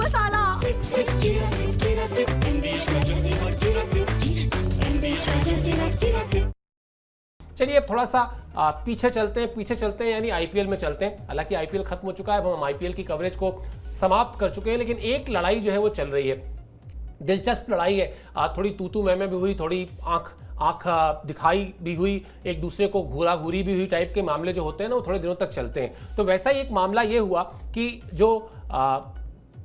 मसाला। Sip, sip, jeera sip, English का journey और jeera sip, English का जर्नी और jeera sip। चलिए अब थोड़ा सा पीछे चलते हैं यानी आईपीएल में चलते हैं। हालांकि आईपीएल खत्म हो चुका है, अब हम आईपीएल की कवरेज को समाप्त कर चुके हैं, लेकिन एक लड़ाई जो है वो चल रही है, दिलचस्प लड़ाई है। थोड़ी तू मैं भी हुई, थोड़ी आंख दिखाई भी हुई, एक दूसरे को घूरा घूरी भी हुई टाइप के मामले जो होते हैं ना वो थोड़े दिनों तक चलते हैं। तो वैसा ही एक मामला ये हुआ कि जो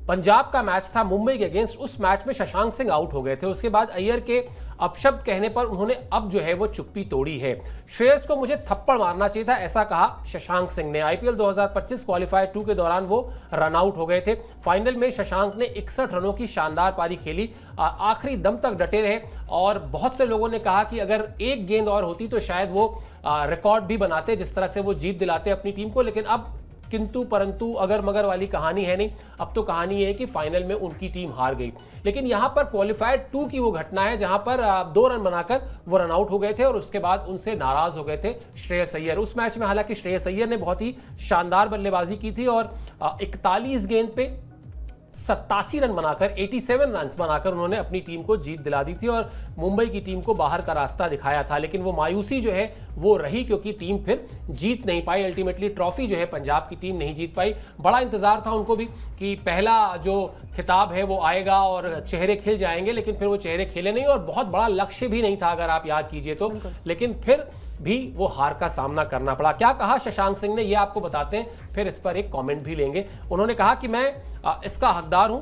पंजाब का मैच था मुंबई के अगेंस्ट, उस मैच में शशांक सिंह आउट हो गए थे। उसके बाद अय्यर के अपशब्द कहने पर उन्होंने अब जो है वो चुप्पी तोड़ी है। श्रेयस को मुझे थप्पड़ मारना चाहिए था, ऐसा कहा शशांक सिंह ने। आईपीएल 2025 क्वालिफायर 2 के दौरान वो रन आउट हो गए थे। फाइनल में शशांक ने 61 रनों की शानदार पारी खेली, आखिरी दम तक डटे रहे और बहुत से लोगों ने कहा कि अगर एक गेंद और होती तो शायद वो रिकॉर्ड भी बनाते, जिस तरह से वो जीत दिलाते अपनी टीम को। लेकिन अब किंतु परंतु अगर मगर वाली कहानी है नहीं, अब तो कहानी है कि फाइनल में उनकी टीम हार गई। लेकिन यहां पर क्वालिफायर 2 की वो घटना है जहां पर 2 रन बनाकर वो रन आउट हो गए थे और उसके बाद उनसे नाराज हो गए थे श्रेयस अय्यर। उस मैच में हालांकि श्रेयस अय्यर ने बहुत ही शानदार बल्लेबाजी की थी और 41 गेंद पे 87 रन बनाकर 87 रन बनाकर उन्होंने अपनी टीम को जीत दिला दी थी और मुंबई की टीम को बाहर का रास्ता दिखाया था। लेकिन वो मायूसी जो है वो रही, क्योंकि टीम फिर जीत नहीं पाई। अल्टीमेटली ट्रॉफी जो है पंजाब की टीम नहीं जीत पाई। बड़ा इंतजार था उनको भी कि पहला जो खिताब है वो आएगा और चेहरे खिल जाएंगे, लेकिन फिर वो चेहरे खिले नहीं और बहुत बड़ा लक्ष्य भी नहीं था अगर आप याद कीजिए तो। लेकिन फिर भी वो हार का सामना करना पड़ा। क्या कहा शशांक सिंह ने ये आपको बताते हैं, फिर इस पर एक कमेंट भी लेंगे। उन्होंने कहा कि मैं इसका हकदार हूं,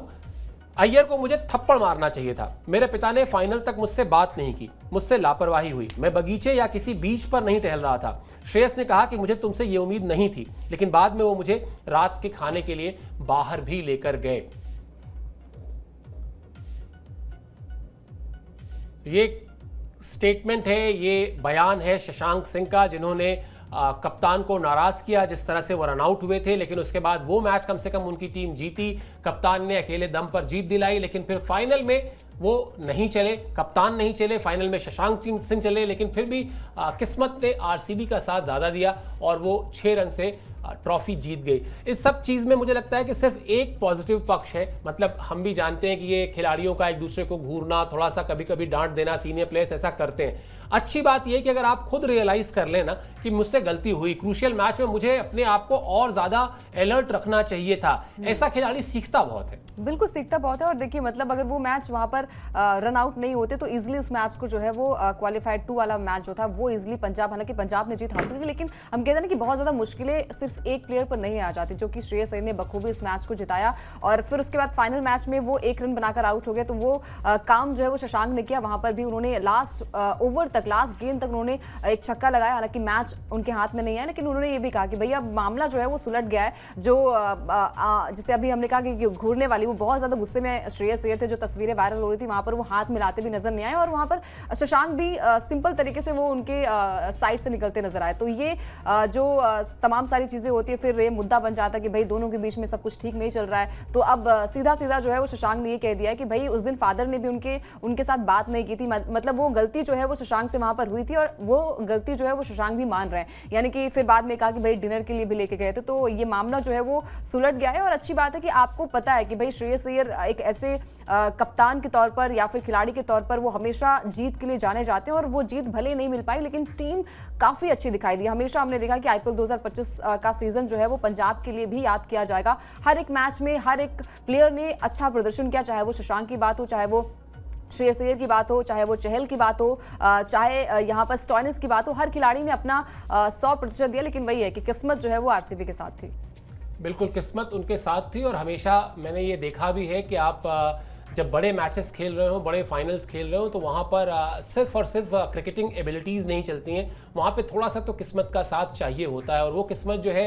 अय्यर को मुझे थप्पड़ मारना चाहिए था। मेरे पिता ने फाइनल तक मुझसे बात नहीं की, मुझसे लापरवाही हुई। मैं बगीचे या किसी बीच पर नहीं टहल रहा था। श्रेयस ने कहा कि मुझे तुमसे ये उम्मीद नहीं थी, लेकिन बाद में वो मुझे रात के खाने के लिए बाहर भी लेकर गए। ये स्टेटमेंट है, ये बयान है शशांक सिंह का, जिन्होंने कप्तान को नाराज किया जिस तरह से वो रन आउट हुए थे। लेकिन उसके बाद वो मैच कम से कम उनकी टीम जीती, कप्तान ने अकेले दम पर जीत दिलाई। लेकिन फिर फाइनल में वो नहीं चले, कप्तान नहीं चले, फाइनल में शशांक सिंह चले। लेकिन फिर भी किस्मत ने आरसीबी का साथ ज़्यादा दिया और वो 6 रन से ट्रॉफी जीत गई। इस सब चीज़ में मुझे लगता है कि सिर्फ एक पॉजिटिव पक्ष है। मतलब हम भी जानते हैं कि ये खिलाड़ियों का एक दूसरे को घूरना, थोड़ा सा कभी कभी डांट देना, सीनियर प्लेयर्स ऐसा करते हैं। अच्छी बात यह कि अगर आप खुद रियलाइज कर लेना कि मुझसे गलती हुई, क्रूशियल मैच में मुझे अपने आप को और ज्यादा अलर्ट रखना चाहिए था, ऐसा खिलाड़ी सीखता बहुत है। बिल्कुल सीखता बहुत है। और देखिए मतलब अगर वो मैच वहां पर रन आउट नहीं होते तो इजीली उस मैच को जो है वो क्वालिफाइड 2 वाला मैच जो था वो इजीली पंजाब, हालांकि पंजाब ने जीत हासिल की, लेकिन हम कहते हैं ना कि बहुत ज्यादा मुश्किलें सिर्फ एक प्लेयर पर नहीं आ जाती, जो कि श्रेयस अय्यर ने बखूबी उस मैच को जिताया। और फिर उसके बाद फाइनल मैच में वो 1 रन बनाकर आउट हो गए। तो वो काम जो है वो शशांक ने किया। वहां पर भी उन्होंने लास्ट ओवर तक, लास्ट गेंद तक उन्होंने एक छक्का लगाया। हालांकि मैच उनके हाथ में नहीं है, लेकिन उन्होंने ये भी कहा कि भैया मामला जो है वो सुलट गया है। जो जैसे अभी हमने कहा कि घूरने वाली, वो बहुत ज्यादा गुस्से में श्रेयस अय्यर थे, जो तस्वीरें वायरल हो रही थी वहां पर वो हाथ मिलाते भी नजर नहीं आए और वहां पर शशांक भी सिंपल तरीके से वो उनके साइड से निकलते नजर आए। तो ये जो तमाम सारी चीजें होती है, फिर ये मुद्दा बन जाता है कि भाई दोनों के बीच में सब कुछ ठीक नहीं चल रहा है। तो अब सीधा सीधा जो है वो शशांक ने ये कह दिया है कि भाई उस दिन फादर ने भी उनके साथ बात नहीं की थी। मतलब वो गलती जो है वो शशांक से वहां पर हुई थी और वो गलती जो है वो शशांक भी मान रहे हैं। यानी कि फिर बाद में कहा कि भाई डिनर के लिए भी लेके गए थे। तो ये मामला जो है वो सुलट गया है। और अच्छी बात है कि आपको पता है कि भाई श्रेयस अय्यर एक ऐसे कप्तान के तौर पर या फिर खिलाड़ी के तौर पर वो हमेशा जीत के लिए जाने जाते हैं और वो जीत भले नहीं मिल पाई, लेकिन टीम काफी अच्छी दिखाई दी। हमेशा हमने देखा कि आईपीएल 2025 का सीजन जो है वो पंजाब के लिए भी याद किया जाएगा। हर एक मैच में हर एक प्लेयर ने अच्छा प्रदर्शन किया, चाहे वो शशांक की बात हो, चाहे वो श्रेयस अय्यर की बात हो, चाहे वो चहल की बात हो, चाहे यहाँ पर स्टॉइनिस की बात हो। हर खिलाड़ी ने अपना 100% दिया। लेकिन वही है कि किस्मत जो है वो आरसीबी के साथ थी। बिल्कुल किस्मत उनके साथ थी। और हमेशा मैंने ये देखा भी है कि आप जब बड़े मैचेस खेल रहे हो, बड़े फाइनल्स खेल रहे हो, तो वहाँ पर सिर्फ और सिर्फ क्रिकेटिंग एबिलिटीज़ नहीं चलती हैं, वहाँ पे थोड़ा सा तो किस्मत का साथ चाहिए होता है। और वो किस्मत जो है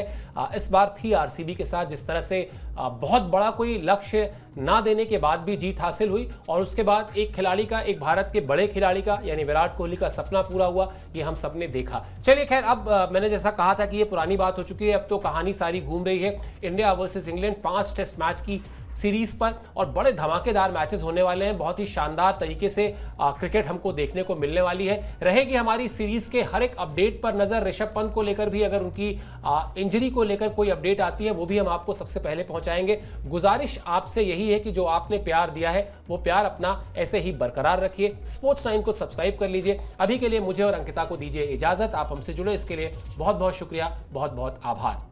इस बार थी आरसीबी के साथ। जिस तरह से बहुत बड़ा कोई लक्ष्य ना देने के बाद भी जीत हासिल हुई और उसके बाद एक खिलाड़ी का, एक भारत के बड़े खिलाड़ी का यानी विराट कोहली का सपना पूरा हुआ, ये हम सब ने देखा। चलिए खैर, अब मैंने जैसा कहा था कि ये पुरानी बात हो चुकी है, अब तो कहानी सारी घूम रही है। India versus England 5 test match की सीरीज पर और बड़े धमाकेदार मैचेस होने वाले हैं। बहुत ही शानदार तरीके से क्रिकेट हमको देखने को मिलने वाली है। रहेगी हमारी सीरीज के हर एक अपडेट पर नजर। ऋषभ पंत को लेकर भी अगर उनकी इंजरी को लेकर कोई अपडेट आती है वो भी हम आपको सबसे पहले पहुंचाएंगे। गुजारिश आपसे यही है कि जो आपने प्यार दिया है वो प्यार अपना ऐसे ही बरकरार रखिए। स्पोर्ट्स 9 को सब्सक्राइब कर लीजिए। अभी के लिए मुझे और अंकिता को दीजिए इजाजत। आप हमसे जुड़े इसके लिए बहुत बहुत शुक्रिया, बहुत बहुत आभार।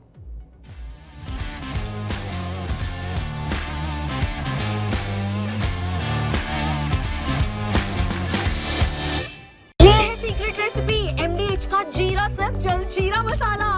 ये है सीक्रेट रेसिपी MDH का जीरा सब जल जीरा मसाला।